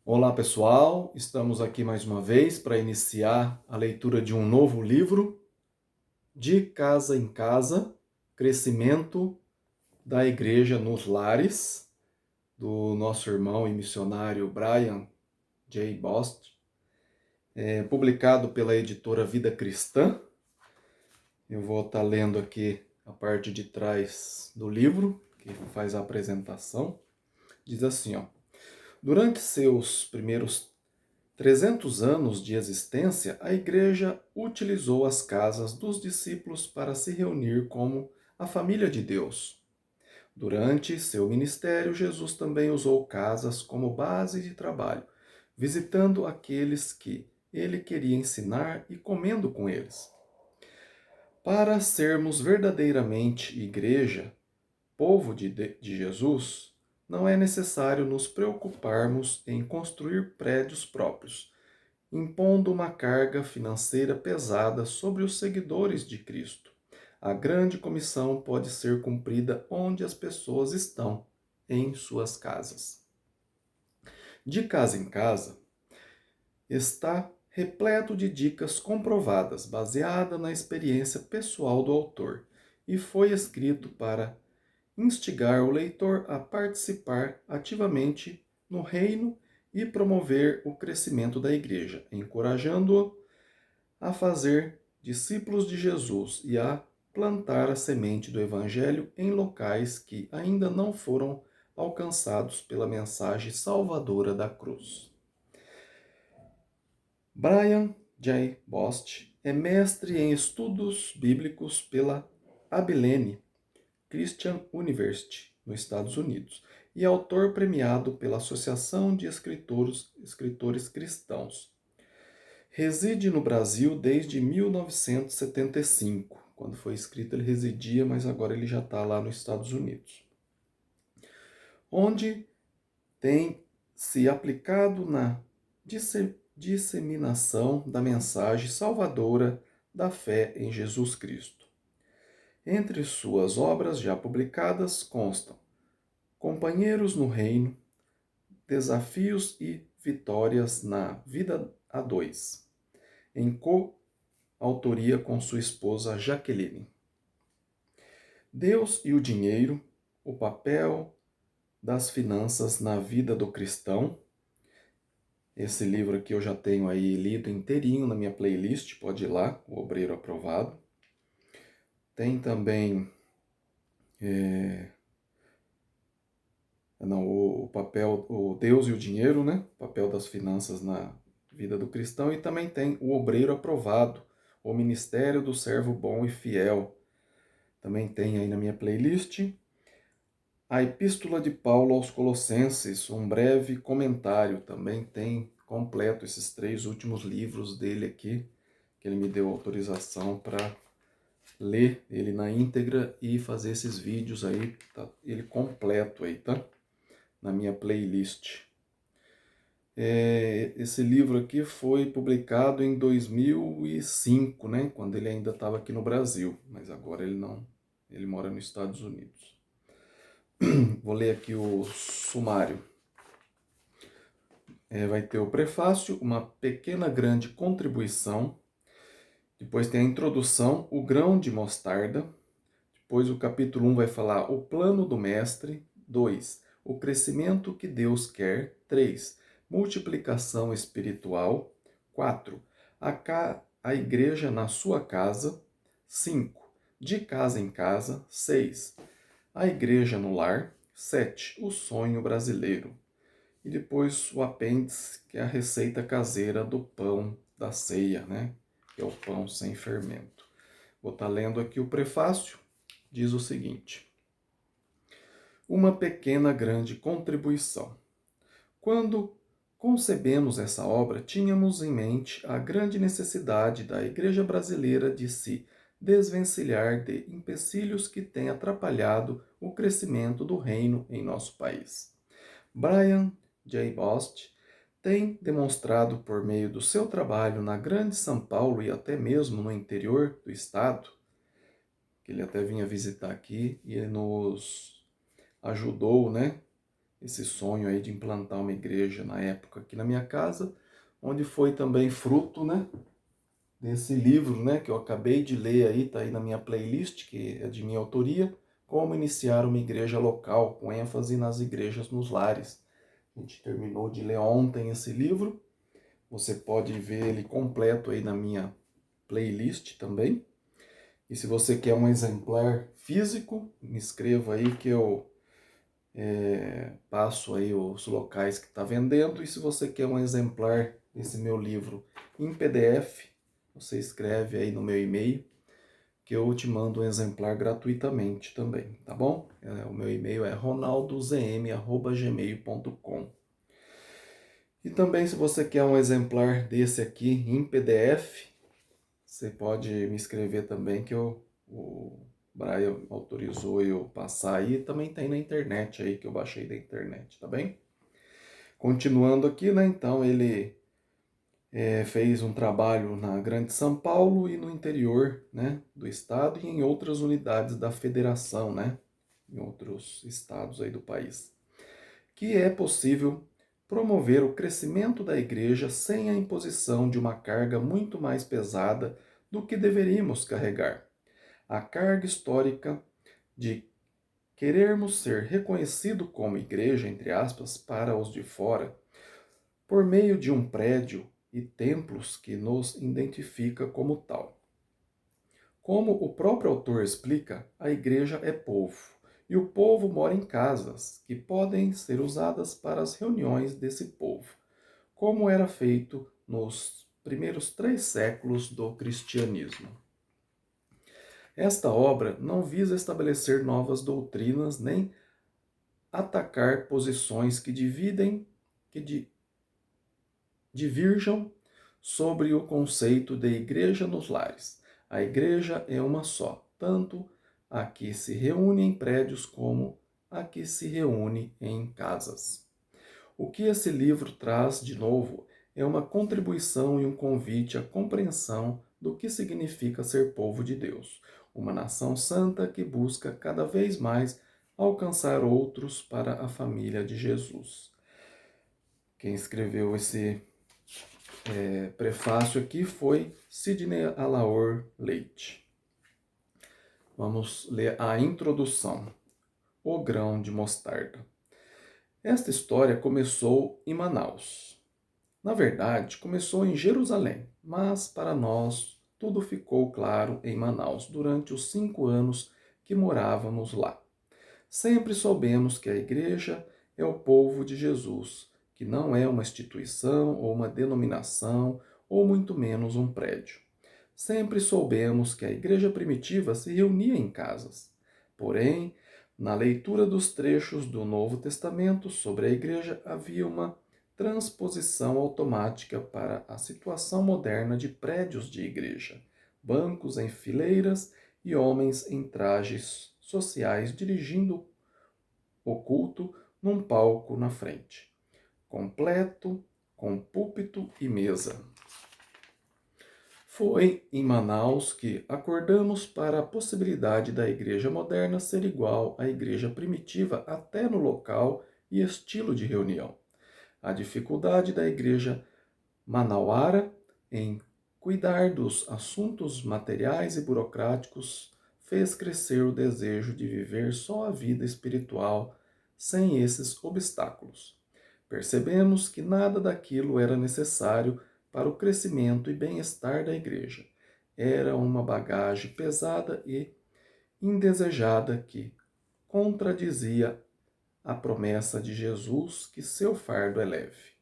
Olá pessoal, estamos aqui mais uma vez para iniciar a leitura de um novo livro, De Casa em Casa, Crescimento da Igreja nos Lares, do nosso irmão e missionário Brian J. Bost, publicado pela editora Vida Cristã. Eu vou estar lendo aqui a parte de trás do livro, que faz a apresentação. Diz assim, ó: durante seus primeiros 300 anos de existência, a Igreja utilizou as casas dos discípulos para se reunir como a família de Deus. Durante seu ministério, Jesus também usou casas como base de trabalho, visitando aqueles que ele queria ensinar e comendo com eles. Para sermos verdadeiramente igreja, povo de Jesus, não é necessário nos preocuparmos em construir prédios próprios, impondo uma carga financeira pesada sobre os seguidores de Cristo. A grande comissão pode ser cumprida onde as pessoas estão, em suas casas. De casa em casa está repleto de dicas comprovadas, baseada na experiência pessoal do autor, e foi escrito para instigar o leitor a participar ativamente no reino e promover o crescimento da igreja, encorajando-o a fazer discípulos de Jesus e a plantar a semente do Evangelho em locais que ainda não foram alcançados pela mensagem salvadora da cruz. Brian J. Bost é mestre em estudos bíblicos pela Abilene Christian University, nos Estados Unidos, e autor premiado pela Associação de Escritores Cristãos. Reside no Brasil desde 1975. Quando foi escrito ele residia, mas agora ele já está lá nos Estados Unidos. Onde tem se aplicado na disseminação da mensagem salvadora da fé em Jesus Cristo. Entre suas obras já publicadas constam Companheiros no Reino, Desafios e Vitórias na Vida a Dois, em coautoria com sua esposa Jaqueline. Deus e o Dinheiro, o papel das finanças na vida do cristão. Esse livro aqui eu já tenho aí lido inteirinho na minha playlist, pode ir lá, O Obreiro Aprovado. Tem também o papel, o Deus e o Dinheiro, né? O papel das finanças na vida do cristão. E também tem O Obreiro Aprovado, o Ministério do Servo Bom e Fiel. Também tem aí na minha playlist. A Epístola de Paulo aos Colossenses, um breve comentário. Também tem completo esses 3 últimos livros dele aqui, que ele me deu autorização para ler ele na íntegra e fazer esses vídeos aí, tá? Ele completo aí, tá? Na minha playlist. Esse livro aqui foi publicado em 2005, né? Quando ele ainda estava aqui no Brasil, mas agora ele não, ele mora nos Estados Unidos. Vou ler aqui o sumário. Vai ter o prefácio, uma pequena grande contribuição, depois tem a introdução, o grão de mostarda, depois o capítulo 1 vai falar o plano do mestre, 2, o crescimento que Deus quer, 3, multiplicação espiritual, 4, a igreja na sua casa, 5, de casa em casa, 6, a igreja no lar, 7, o sonho brasileiro. E depois o apêndice, que é a receita caseira do pão da ceia, né? Que é o pão sem fermento. Vou estar lendo aqui o prefácio, diz o seguinte: uma pequena grande contribuição. Quando concebemos essa obra, tínhamos em mente a grande necessidade da Igreja brasileira de se desvencilhar de empecilhos que têm atrapalhado o crescimento do reino em nosso país. Brian J. Bost tem demonstrado por meio do seu trabalho na Grande São Paulo e até mesmo no interior do estado, que ele até vinha visitar aqui e ele nos ajudou, né, esse sonho aí de implantar uma igreja na época aqui na minha casa, onde foi também fruto, né, desse livro, né, que eu acabei de ler aí, tá aí na minha playlist, que é de minha autoria, Como Iniciar uma Igreja Local, com ênfase nas igrejas nos lares. A gente terminou de ler ontem esse livro, você pode ver ele completo aí na minha playlist também. E se você quer um exemplar físico, me escreva aí que eu passo aí os locais que está vendendo. E se você quer um exemplar desse meu livro em PDF, você escreve aí no meu e-mail que eu te mando um exemplar gratuitamente também, tá bom? O meu e-mail é ronaldozm@gmail.com. E também se você quer um exemplar desse aqui em PDF, você pode me escrever também que o Brian autorizou eu passar aí. Também tem na internet aí, que eu baixei da internet, tá bem? Continuando aqui, né? Então ele fez um trabalho na Grande São Paulo e no interior, né, do estado e em outras unidades da federação, né? Em outros estados aí do país. Que é possível promover o crescimento da igreja sem a imposição de uma carga muito mais pesada do que deveríamos carregar. A carga histórica de querermos ser reconhecido como igreja, entre aspas, para os de fora, por meio de um prédio e templos que nos identifica como tal. Como o próprio autor explica, a igreja é povo, e o povo mora em casas, que podem ser usadas para as reuniões desse povo, como era feito nos primeiros 3 séculos do cristianismo. Esta obra não visa estabelecer novas doutrinas nem atacar posições que divirjam sobre o conceito de igreja nos lares. A igreja é uma só, tanto a que se reúne em prédios como a que se reúne em casas. O que esse livro traz de novo é uma contribuição e um convite à compreensão do que significa ser povo de Deus, uma nação santa que busca cada vez mais alcançar outros para a família de Jesus. Quem escreveu esse prefácio aqui foi Sidney Alaor Leite. Vamos ler a introdução. O grão de mostarda. Esta história começou em Manaus. Na verdade, começou em Jerusalém, mas para nós tudo ficou claro em Manaus durante os 5 anos que morávamos lá. Sempre soubemos que a igreja é o povo de Jesus, que não é uma instituição ou uma denominação ou muito menos um prédio. Sempre soubemos que a igreja primitiva se reunia em casas. Porém, na leitura dos trechos do Novo Testamento sobre a igreja havia uma transposição automática para a situação moderna de prédios de igreja, bancos em fileiras e homens em trajes sociais dirigindo o culto num palco na frente, completo com púlpito e mesa. Foi em Manaus que acordamos para a possibilidade da igreja moderna ser igual à igreja primitiva até no local e estilo de reunião. A dificuldade da igreja manauara em cuidar dos assuntos materiais e burocráticos fez crescer o desejo de viver só a vida espiritual sem esses obstáculos. Percebemos que nada daquilo era necessário para o crescimento e bem-estar da igreja. Era uma bagagem pesada e indesejada que contradizia a promessa de Jesus que seu fardo é leve.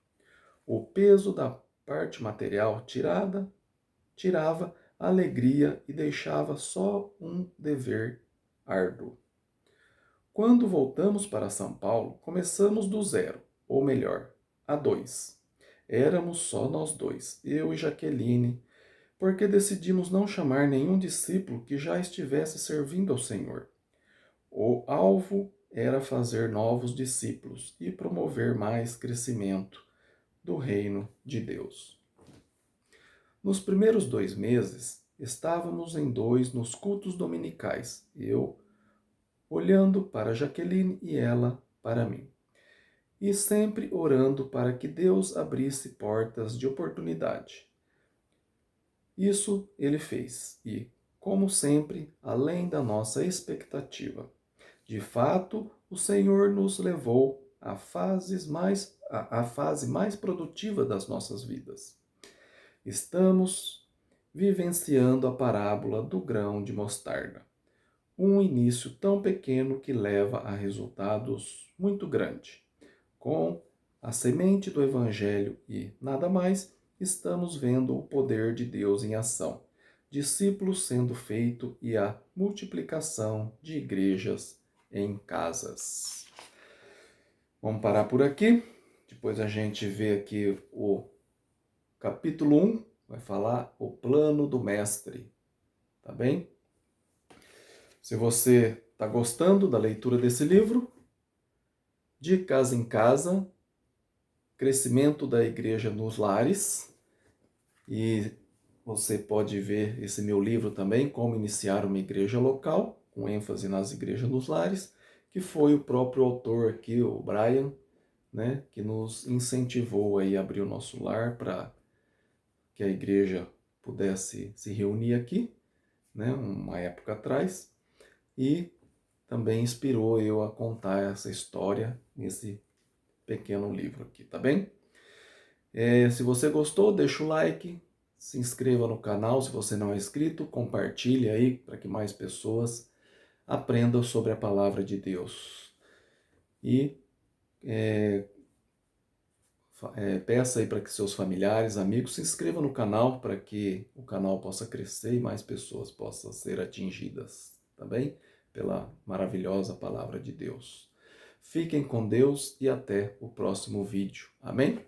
O peso da parte material tirava a alegria e deixava só um dever árduo. Quando voltamos para São Paulo, começamos do zero, ou melhor, a 2. Éramos só nós dois, eu e Jaqueline, porque decidimos não chamar nenhum discípulo que já estivesse servindo ao Senhor. O alvo era fazer novos discípulos e promover mais crescimento do reino de Deus. Nos primeiros 2 meses, estávamos em 2 nos cultos dominicais, eu olhando para Jaqueline e ela para mim. e sempre orando para que Deus abrisse portas de oportunidade. Isso ele fez e, como sempre, além da nossa expectativa. De fato, o Senhor nos levou à fase mais produtiva das nossas vidas. Estamos vivenciando a parábola do grão de mostarda. Um início tão pequeno que leva a resultados muito grandes. Com a semente do Evangelho e nada mais, estamos vendo o poder de Deus em ação. Discípulos sendo feito e a multiplicação de igrejas em casas. Vamos parar por aqui. Depois a gente vê aqui o capítulo 1, vai falar o plano do mestre. Tá bem? Se você está gostando da leitura desse livro, De Casa em Casa, Crescimento da Igreja nos Lares, e você pode ver esse meu livro também, Como Iniciar uma Igreja Local, com ênfase nas igrejas nos lares, que foi o próprio autor aqui, o Brian, né, que nos incentivou aí a abrir o nosso lar para que a igreja pudesse se reunir aqui, né, uma época atrás, e também inspirou eu a contar essa história nesse pequeno livro aqui, tá bem? Se você gostou, deixa o like, se inscreva no canal se você não é inscrito, compartilhe aí para que mais pessoas aprendam sobre a palavra de Deus. E peça aí para que seus familiares, amigos se inscrevam no canal para que o canal possa crescer e mais pessoas possam ser atingidas, tá bem? Pela maravilhosa palavra de Deus. Fiquem com Deus e até o próximo vídeo. Amém?